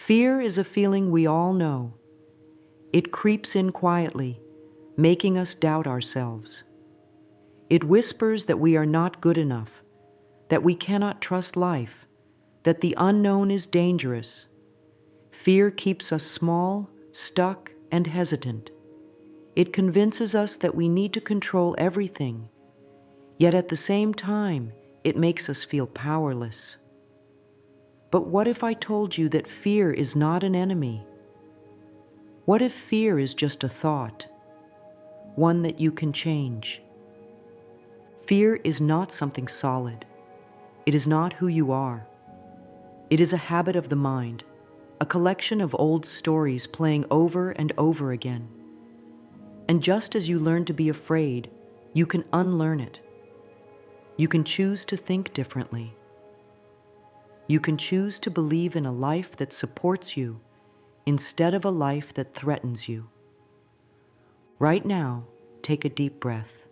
Fear is a feeling we all know. It creeps in quietly, making us doubt ourselves. It whispers that we are not good enough, that we cannot trust life, that the unknown is dangerous. Fear keeps us small, stuck, and hesitant. It convinces us that we need to control everything, yet at the same time, it makes us feel powerless. But what if I told you that fear is not an enemy? What if fear is just a thought, one that you can change? Fear is not something solid. It is not who you are. It is a habit of the mind, a collection of old stories playing over and over again. And just as you learn to be afraid, you can unlearn it. You can choose to think differently. You can choose to believe in a life that supports you instead of a life that threatens you. Right now, take a deep breath.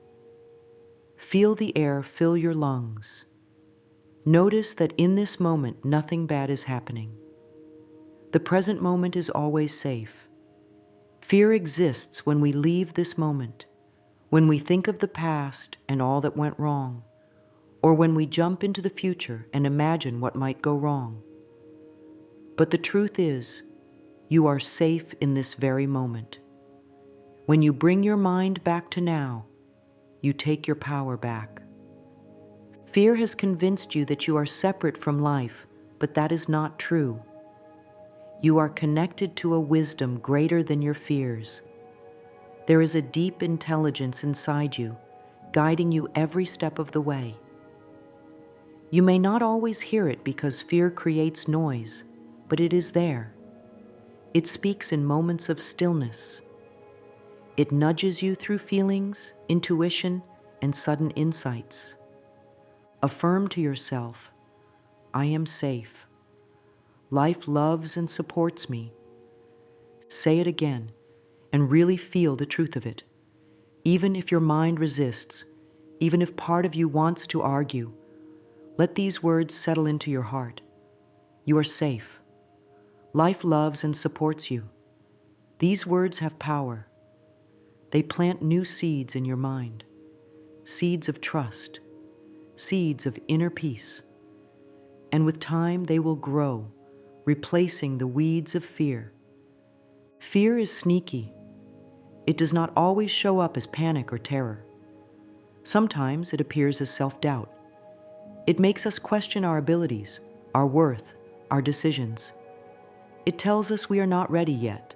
Feel the air fill your lungs. Notice that in this moment, nothing bad is happening. The present moment is always safe. Fear exists when we leave this moment, when we think of the past and all that went wrong, or when we jump into the future and imagine what might go wrong. But the truth is, you are safe in this very moment. When you bring your mind back to now, you take your power back. Fear has convinced you that you are separate from life, but that is not true. You are connected to a wisdom greater than your fears. There is a deep intelligence inside you, guiding you every step of the way. You may not always hear it because fear creates noise, but it is there. It speaks in moments of stillness. It nudges you through feelings, intuition, and sudden insights. Affirm to yourself, I am safe. Life loves and supports me. Say it again and really feel the truth of it. Even if your mind resists, even if part of you wants to argue, let these words settle into your heart. You are safe. Life loves and supports you. These words have power. They plant new seeds in your mind, seeds of trust, seeds of inner peace. And with time, they will grow, replacing the weeds of fear. Fear is sneaky. It does not always show up as panic or terror. Sometimes it appears as self-doubt. It makes us question our abilities, our worth, our decisions. It tells us we are not ready yet.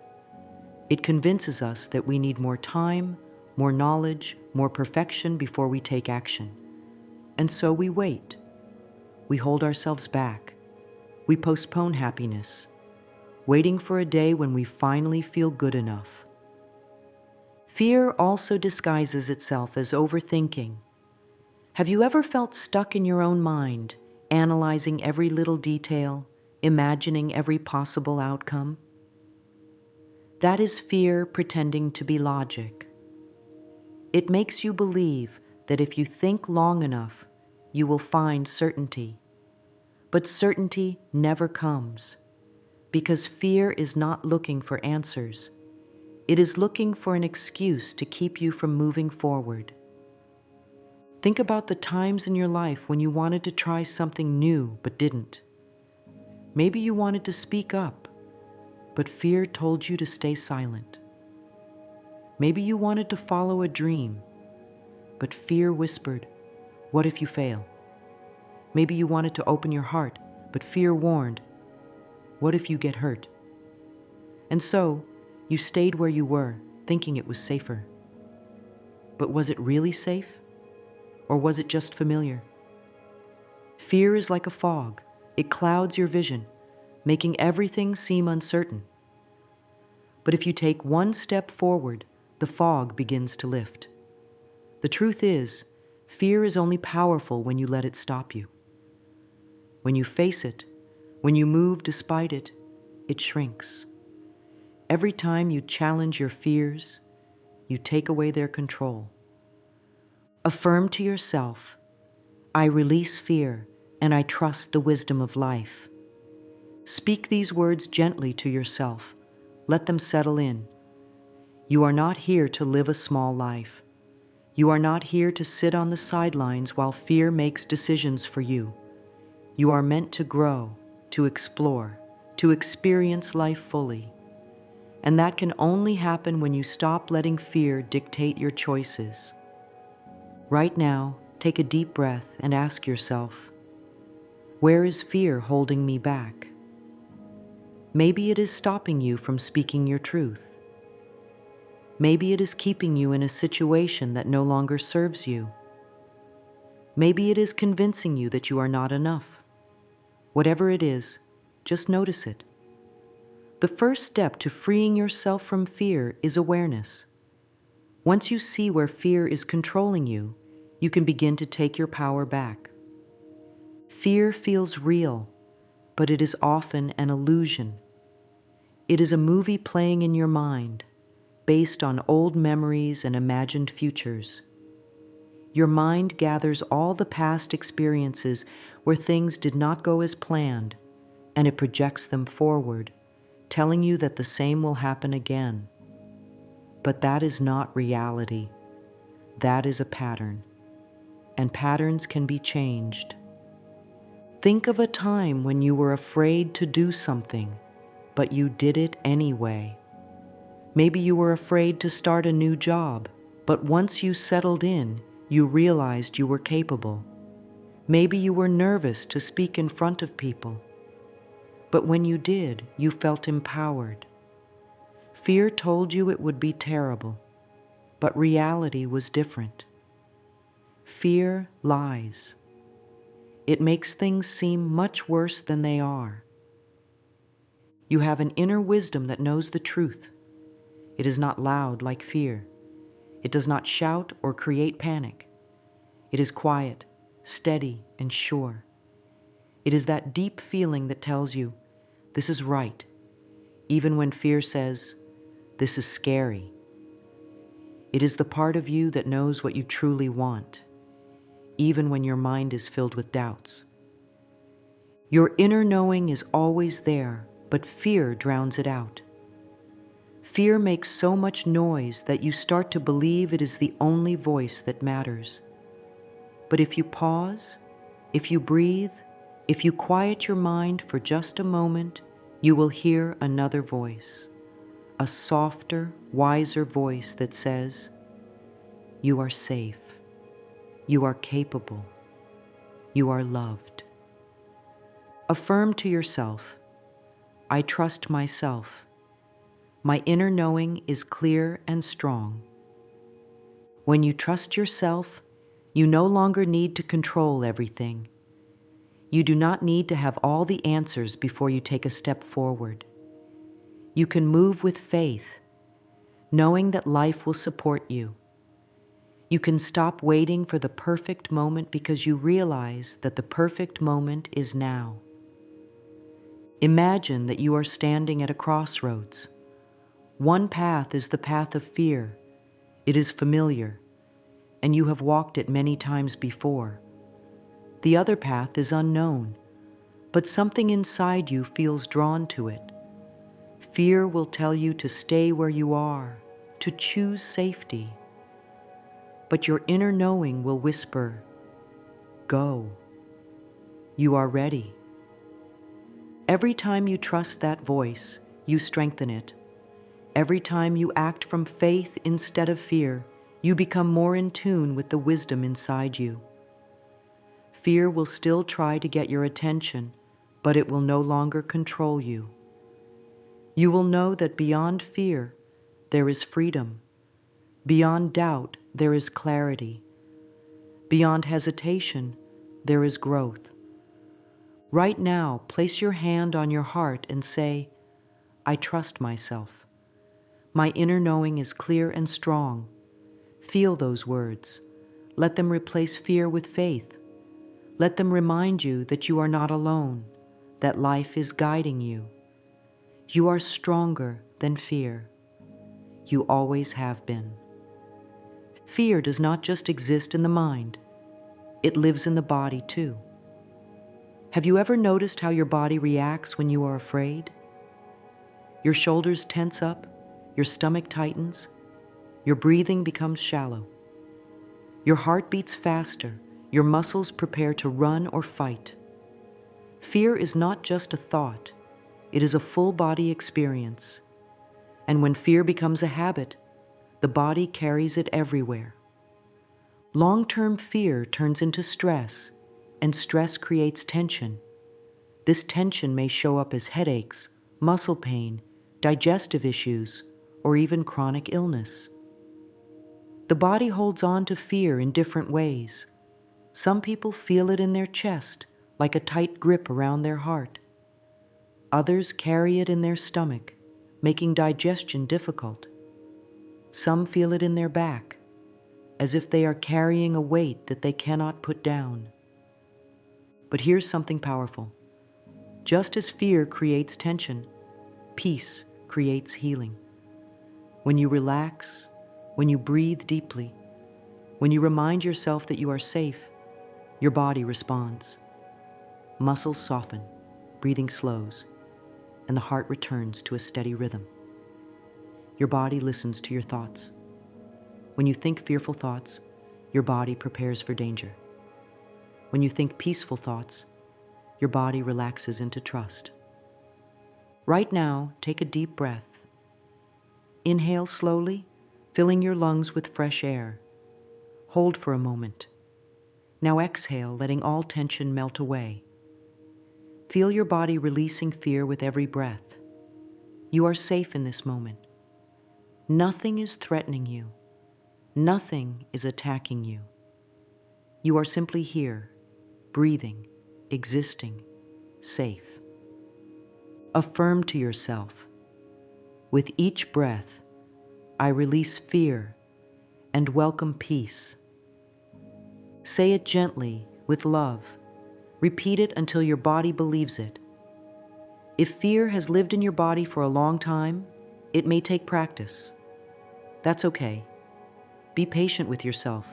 It convinces us that we need more time, more knowledge, more perfection before we take action. And so we wait. We hold ourselves back. We postpone happiness, waiting for a day when we finally feel good enough. Fear also disguises itself as overthinking. Have you ever felt stuck in your own mind, analyzing every little detail, imagining every possible outcome? That is fear pretending to be logic. It makes you believe that if you think long enough, you will find certainty. But certainty never comes, because fear is not looking for answers. It is looking for an excuse to keep you from moving forward. Think about the times in your life when you wanted to try something new but didn't. Maybe you wanted to speak up, but fear told you to stay silent. Maybe you wanted to follow a dream, but fear whispered, "What if you fail?" Maybe you wanted to open your heart, but fear warned, "What if you get hurt?" And so, you stayed where you were, thinking it was safer. But was it really safe? Or was it just familiar? Fear is like a fog. It clouds your vision, making everything seem uncertain. But if you take one step forward, the fog begins to lift. The truth is, fear is only powerful when you let it stop you. When you face it, when you move despite it, it shrinks. Every time you challenge your fears, you take away their control. Affirm to yourself, I release fear and I trust the wisdom of life. Speak these words gently to yourself. Let them settle in. You are not here to live a small life. You are not here to sit on the sidelines while fear makes decisions for you. You are meant to grow, to explore, to experience life fully. And that can only happen when you stop letting fear dictate your choices. Right now, take a deep breath and ask yourself, where is fear holding me back? Maybe it is stopping you from speaking your truth. Maybe it is keeping you in a situation that no longer serves you. Maybe it is convincing you that you are not enough. Whatever it is, just notice it. The first step to freeing yourself from fear is awareness. Once you see where fear is controlling you, you can begin to take your power back. Fear feels real, but it is often an illusion. It is a movie playing in your mind, based on old memories and imagined futures. Your mind gathers all the past experiences where things did not go as planned, and it projects them forward, telling you that the same will happen again. But that is not reality. That is a pattern, and patterns can be changed. Think of a time when you were afraid to do something, but you did it anyway. Maybe you were afraid to start a new job, but once you settled in, you realized you were capable. Maybe you were nervous to speak in front of people, but when you did, you felt empowered. Fear told you it would be terrible, but reality was different. Fear lies. It makes things seem much worse than they are. You have an inner wisdom that knows the truth. It is not loud like fear. It does not shout or create panic. It is quiet, steady, and sure. It is that deep feeling that tells you, this is right, even when fear says, this is scary. It is the part of you that knows what you truly want, even when your mind is filled with doubts. Your inner knowing is always there, but fear drowns it out. Fear makes so much noise that you start to believe it is the only voice that matters. But if you pause, if you breathe, if you quiet your mind for just a moment, you will hear another voice, a softer, wiser voice that says, you are safe, you are capable, you are loved. Affirm to yourself, I trust myself. My inner knowing is clear and strong. When you trust yourself, you no longer need to control everything. You do not need to have all the answers before you take a step forward. You can move with faith, knowing that life will support you. You can stop waiting for the perfect moment because you realize that the perfect moment is now. Imagine that you are standing at a crossroads. One path is the path of fear. It is familiar, and you have walked it many times before. The other path is unknown, but something inside you feels drawn to it. Fear will tell you to stay where you are, to choose safety. But your inner knowing will whisper, go. You are ready. Every time you trust that voice, you strengthen it. Every time you act from faith instead of fear, you become more in tune with the wisdom inside you. Fear will still try to get your attention, but it will no longer control you. You will know that beyond fear, there is freedom. Beyond doubt, there is clarity. Beyond hesitation, there is growth. Right now, place your hand on your heart and say, I trust myself. My inner knowing is clear and strong. Feel those words. Let them replace fear with faith. Let them remind you that you are not alone, that life is guiding you. You are stronger than fear. You always have been. Fear does not just exist in the mind. It lives in the body too. Have you ever noticed how your body reacts when you are afraid? Your shoulders tense up, your stomach tightens, your breathing becomes shallow. Your heart beats faster, your muscles prepare to run or fight. Fear is not just a thought, it is a full body experience. And when fear becomes a habit, the body carries it everywhere. Long-term fear turns into stress, and stress creates tension. This tension may show up as headaches, muscle pain, digestive issues, or even chronic illness. The body holds on to fear in different ways. Some people feel it in their chest, like a tight grip around their heart. Others carry it in their stomach, making digestion difficult. Some feel it in their back, as if they are carrying a weight that they cannot put down. But here's something powerful. Just as fear creates tension, peace creates healing. When you relax, when you breathe deeply, when you remind yourself that you are safe, your body responds. Muscles soften, breathing slows, and the heart returns to a steady rhythm. Your body listens to your thoughts. When you think fearful thoughts, your body prepares for danger. When you think peaceful thoughts, your body relaxes into trust. Right now, take a deep breath. Inhale slowly, filling your lungs with fresh air. Hold for a moment. Now exhale, letting all tension melt away. Feel your body releasing fear with every breath. You are safe in this moment. Nothing is threatening you. Nothing is attacking you. You are simply here, breathing, existing, safe. Affirm to yourself, with each breath, I release fear and welcome peace. Say it gently, with love. Repeat it until your body believes it. If fear has lived in your body for a long time, it may take practice. That's okay. Be patient with yourself.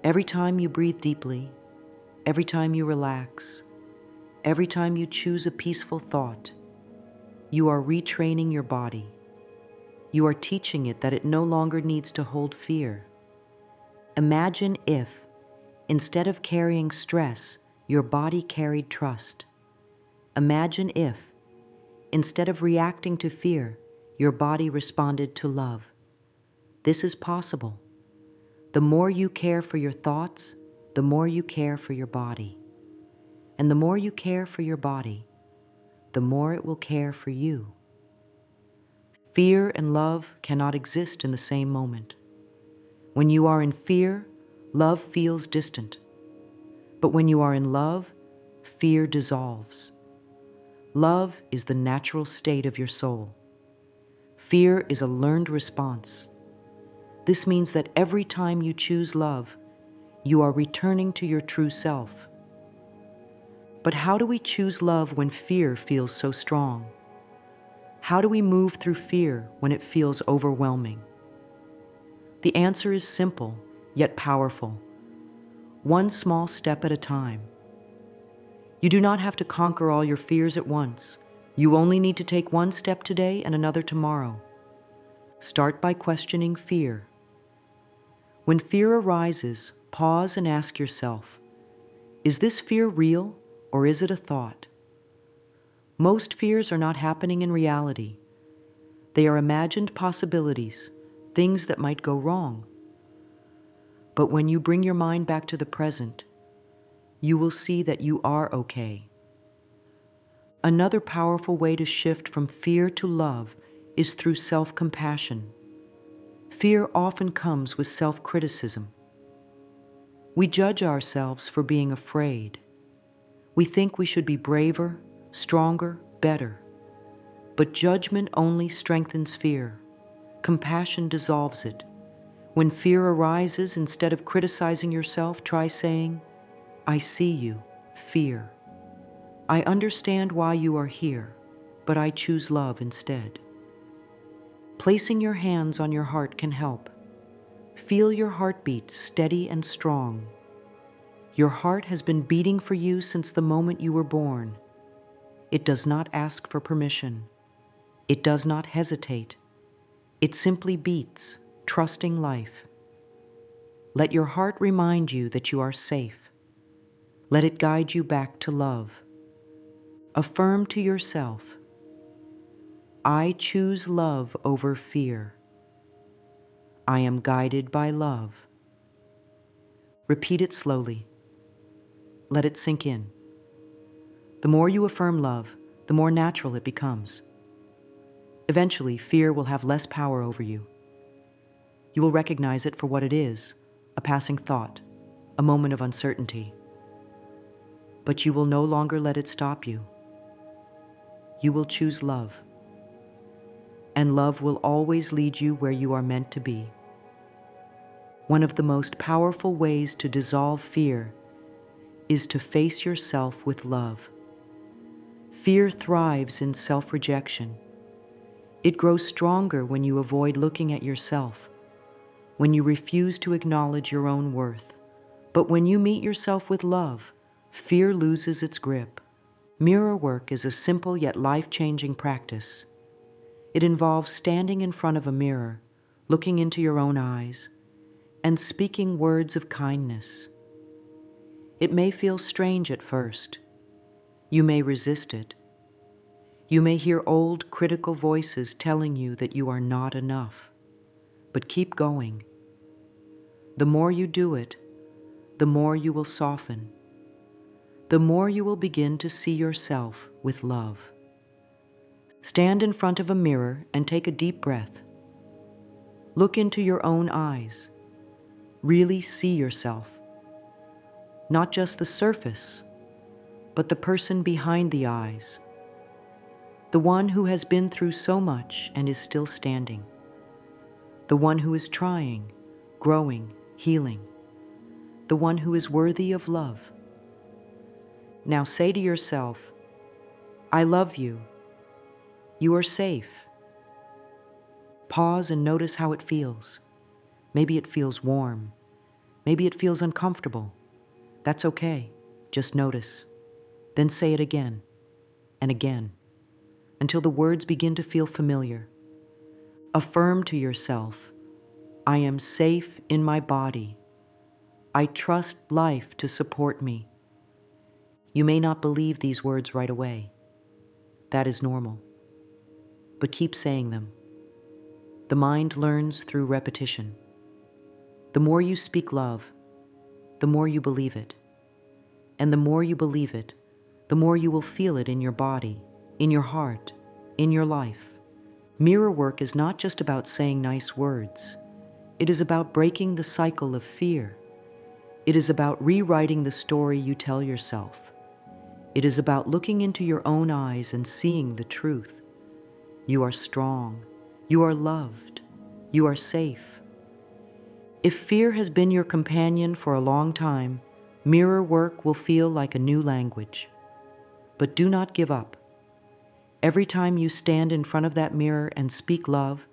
Every time you breathe deeply, every time you relax, every time you choose a peaceful thought, you are retraining your body. You are teaching it that it no longer needs to hold fear. Imagine if, instead of carrying stress, your body carried trust. Imagine if, instead of reacting to fear, your body responded to love. This is possible. The more you care for your thoughts, the more you care for your body. And the more you care for your body, the more it will care for you. Fear and love cannot exist in the same moment. When you are in fear, love feels distant. But when you are in love, fear dissolves. Love is the natural state of your soul. Fear is a learned response. This means that every time you choose love, you are returning to your true self. But how do we choose love when fear feels so strong? How do we move through fear when it feels overwhelming? The answer is simple, yet powerful. One small step at a time. You do not have to conquer all your fears at once. You only need to take one step today and another tomorrow. Start by questioning fear. When fear arises, pause and ask yourself, is this fear real or is it a thought? Most fears are not happening in reality. They are imagined possibilities, things that might go wrong. But when you bring your mind back to the present, you will see that you are okay. Another powerful way to shift from fear to love is through self-compassion. Fear often comes with self-criticism. We judge ourselves for being afraid. We think we should be braver, stronger, better. But judgment only strengthens fear. Compassion dissolves it. When fear arises, instead of criticizing yourself, try saying, I see you, fear. I understand why you are here, but I choose love instead. Placing your hands on your heart can help. Feel your heartbeat steady and strong. Your heart has been beating for you since the moment you were born. It does not ask for permission. It does not hesitate. It simply beats, trusting life. Let your heart remind you that you are safe. Let it guide you back to love. Affirm to yourself, I choose love over fear. I am guided by love. Repeat it slowly. Let it sink in. The more you affirm love, the more natural it becomes. Eventually, fear will have less power over you. You will recognize it for what it is, a passing thought, a moment of uncertainty. But you will no longer let it stop you. You will choose love. And love will always lead you where you are meant to be. One of the most powerful ways to dissolve fear is to face yourself with love. Fear thrives in self-rejection. It grows stronger when you avoid looking at yourself, when you refuse to acknowledge your own worth. But when you meet yourself with love, fear loses its grip. Mirror work is a simple yet life-changing practice. It involves standing in front of a mirror, looking into your own eyes, and speaking words of kindness. It may feel strange at first. You may resist it. You may hear old critical voices telling you that you are not enough. But keep going. The more you do it, the more you will soften. The more you will begin to see yourself with love. Stand in front of a mirror and take a deep breath. Look into your own eyes. Really see yourself. Not just the surface, but the person behind the eyes. The one who has been through so much and is still standing. The one who is trying, growing, healing. The one who is worthy of love. Now say to yourself, I love you. You are safe. Pause and notice how it feels. Maybe it feels warm. Maybe it feels uncomfortable. That's okay. Just notice. Then say it again and again until the words begin to feel familiar. Affirm to yourself, I am safe in my body. I trust life to support me. You may not believe these words right away. That is normal. But keep saying them. The mind learns through repetition. The more you speak love, the more you believe it. And the more you believe it, the more you will feel it in your body, in your heart, in your life. Mirror work is not just about saying nice words. It is about breaking the cycle of fear. It is about rewriting the story you tell yourself. It is about looking into your own eyes and seeing the truth. You are strong. You are loved. You are safe. If fear has been your companion for a long time, mirror work will feel like a new language. But do not give up. Every time you stand in front of that mirror and speak love,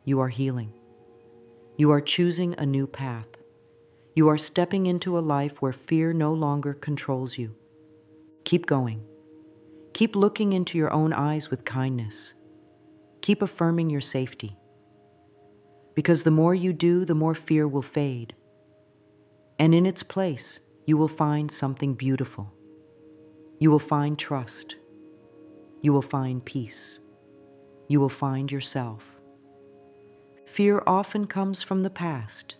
you are healing. You are choosing a new path. You are stepping into a life where fear no longer controls you. Keep going. Keep looking into your own eyes with kindness. Keep affirming your safety. Because the more you do, the more fear will fade. And in its place, you will find something beautiful. You will find trust. You will find peace. You will find yourself. Fear often comes from the past.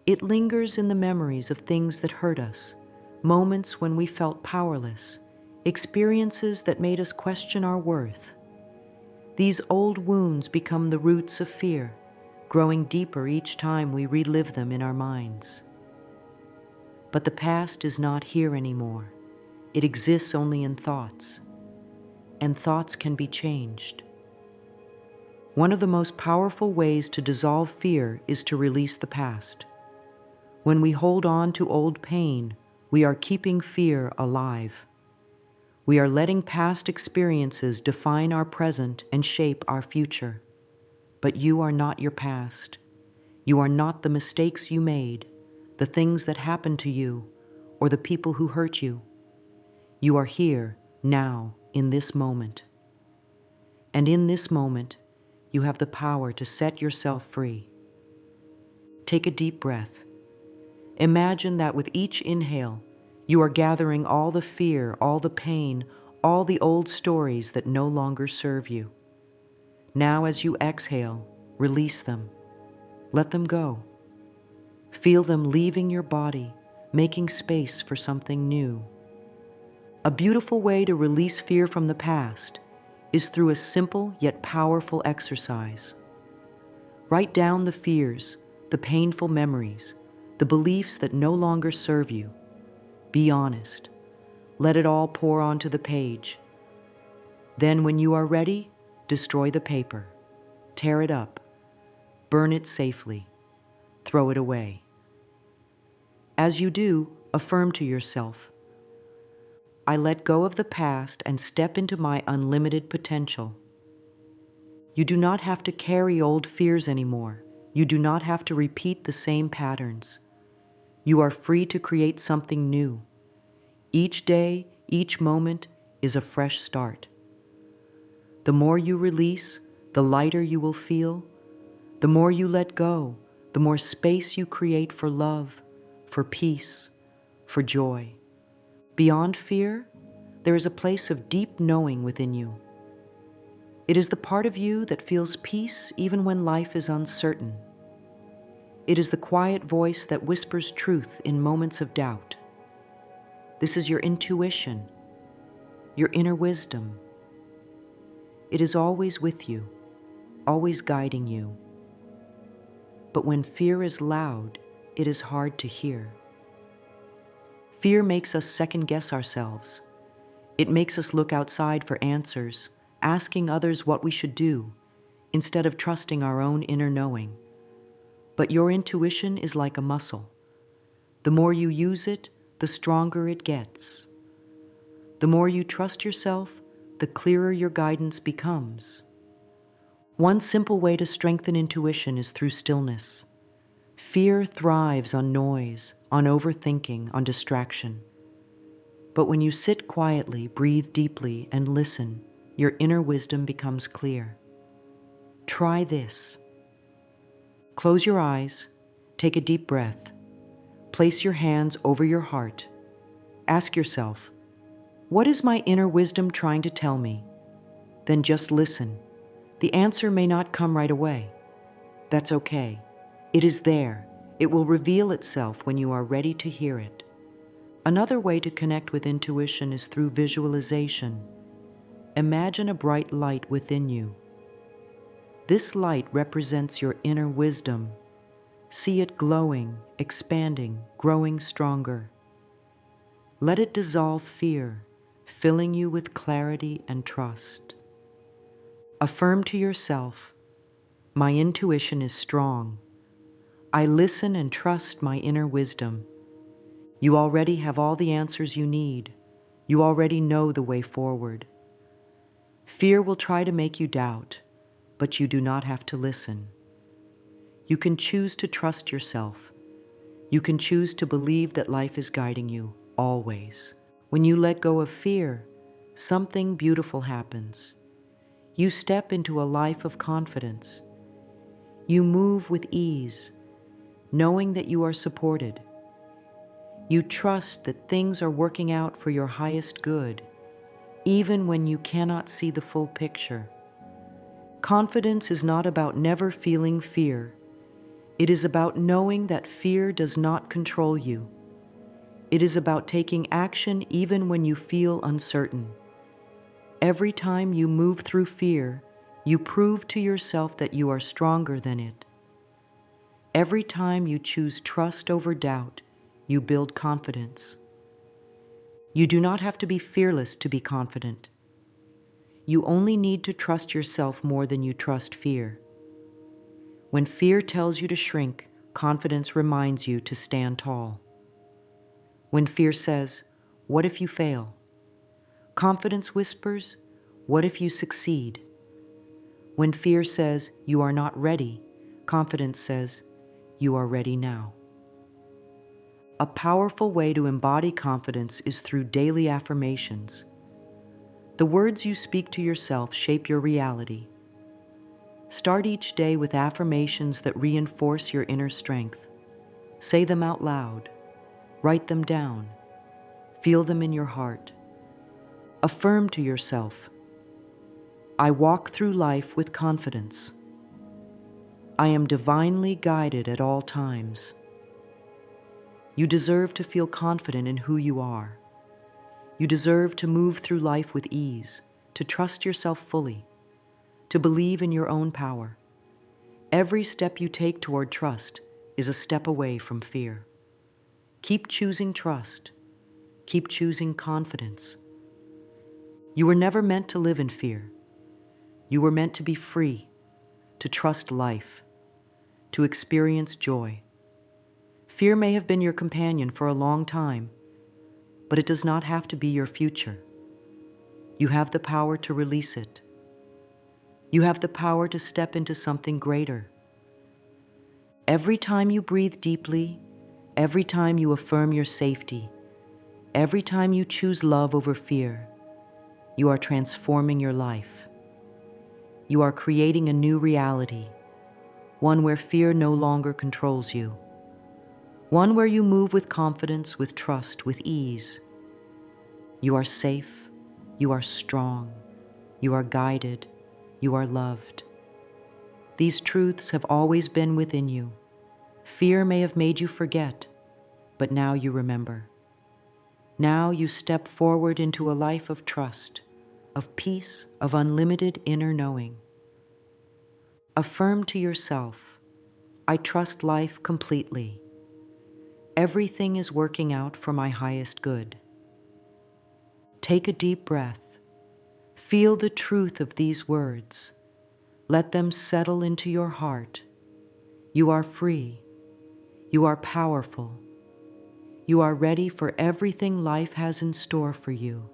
It lingers in the memories of things that hurt us, moments when we felt powerless, experiences that made us question our worth. These old wounds become the roots of fear, growing deeper each time we relive them in our minds. But the past is not here anymore. It exists only in thoughts, and thoughts can be changed. One of the most powerful ways to dissolve fear is to release the past. When we hold on to old pain, we are keeping fear alive. We are letting past experiences define our present and shape our future. But you are not your past. You are not the mistakes you made, the things that happened to you, or the people who hurt you. You are here, now, in this moment. And in this moment, you have the power to set yourself free. Take a deep breath. Imagine that with each inhale, you are gathering all the fear, all the pain, all the old stories that no longer serve you. Now, as you exhale, release them. Let them go. Feel them leaving your body, making space for something new. A beautiful way to release fear from the past is through a simple yet powerful exercise. Write down the fears, the painful memories, the beliefs that no longer serve you. Be honest. Let it all pour onto the page. Then, when you are ready, destroy the paper. Tear it up. Burn it safely. Throw it away. As you do, affirm to yourself, I let go of the past and step into my unlimited potential. You do not have to carry old fears anymore. You do not have to repeat the same patterns. You are free to create something new. Each day, each moment is a fresh start. The more you release, the lighter you will feel. The more you let go, the more space you create for love, for peace, for joy. Beyond fear, there is a place of deep knowing within you. It is the part of you that feels peace even when life is uncertain. It is the quiet voice that whispers truth in moments of doubt. This is your intuition, your inner wisdom. It is always with you, always guiding you. But when fear is loud, it is hard to hear. Fear makes us second-guess ourselves. It makes us look outside for answers, asking others what we should do, instead of trusting our own inner knowing. But your intuition is like a muscle. The more you use it, the stronger it gets. The more you trust yourself, the clearer your guidance becomes. One simple way to strengthen intuition is through stillness. Fear thrives on noise, on overthinking, on distraction. But when you sit quietly, breathe deeply, and listen, your inner wisdom becomes clear. Try this. Close your eyes, take a deep breath, place your hands over your heart. Ask yourself, what is my inner wisdom trying to tell me? Then just listen. The answer may not come right away. That's okay. It is there. It will reveal itself when you are ready to hear it. Another way to connect with intuition is through visualization. Imagine a bright light within you. This light represents your inner wisdom. See it glowing, expanding, growing stronger. Let it dissolve fear, filling you with clarity and trust. Affirm to yourself, my intuition is strong. I listen and trust my inner wisdom. You already have all the answers you need. You already know the way forward. Fear will try to make you doubt, but you do not have to listen. You can choose to trust yourself. You can choose to believe that life is guiding you, always. When you let go of fear, something beautiful happens. You step into a life of confidence. You move with ease, knowing that you are supported. You trust that things are working out for your highest good, even when you cannot see the full picture. Confidence is not about never feeling fear. It is about knowing that fear does not control you. It is about taking action even when you feel uncertain. Every time you move through fear, you prove to yourself that you are stronger than it. Every time you choose trust over doubt, you build confidence. You do not have to be fearless to be confident. You only need to trust yourself more than you trust fear. When fear tells you to shrink, confidence reminds you to stand tall. When fear says, "What if you fail?" confidence whispers, "What if you succeed?" When fear says, "You are not ready," confidence says, "You are ready now." A powerful way to embody confidence is through daily affirmations. The words you speak to yourself shape your reality. Start each day with affirmations that reinforce your inner strength. Say them out loud. Write them down. Feel them in your heart. Affirm to yourself, I walk through life with confidence. I am divinely guided at all times. You deserve to feel confident in who you are. You deserve to move through life with ease, to trust yourself fully, to believe in your own power. Every step you take toward trust is a step away from fear. Keep choosing trust. Keep choosing confidence. You were never meant to live in fear. You were meant to be free, to trust life, to experience joy. Fear may have been your companion for a long time, but it does not have to be your future. You have the power to release it. You have the power to step into something greater. Every time you breathe deeply, every time you affirm your safety, every time you choose love over fear, you are transforming your life. You are creating a new reality, one where fear no longer controls you, one where you move with confidence, with trust, with ease. You are safe, you are strong, you are guided, you are loved. These truths have always been within you. Fear may have made you forget, but now you remember. Now you step forward into a life of trust, of peace, of unlimited inner knowing. Affirm to yourself, I trust life completely. Everything is working out for my highest good. Take a deep breath. Feel the truth of these words. Let them settle into your heart. You are free. You are powerful. You are ready for everything life has in store for you.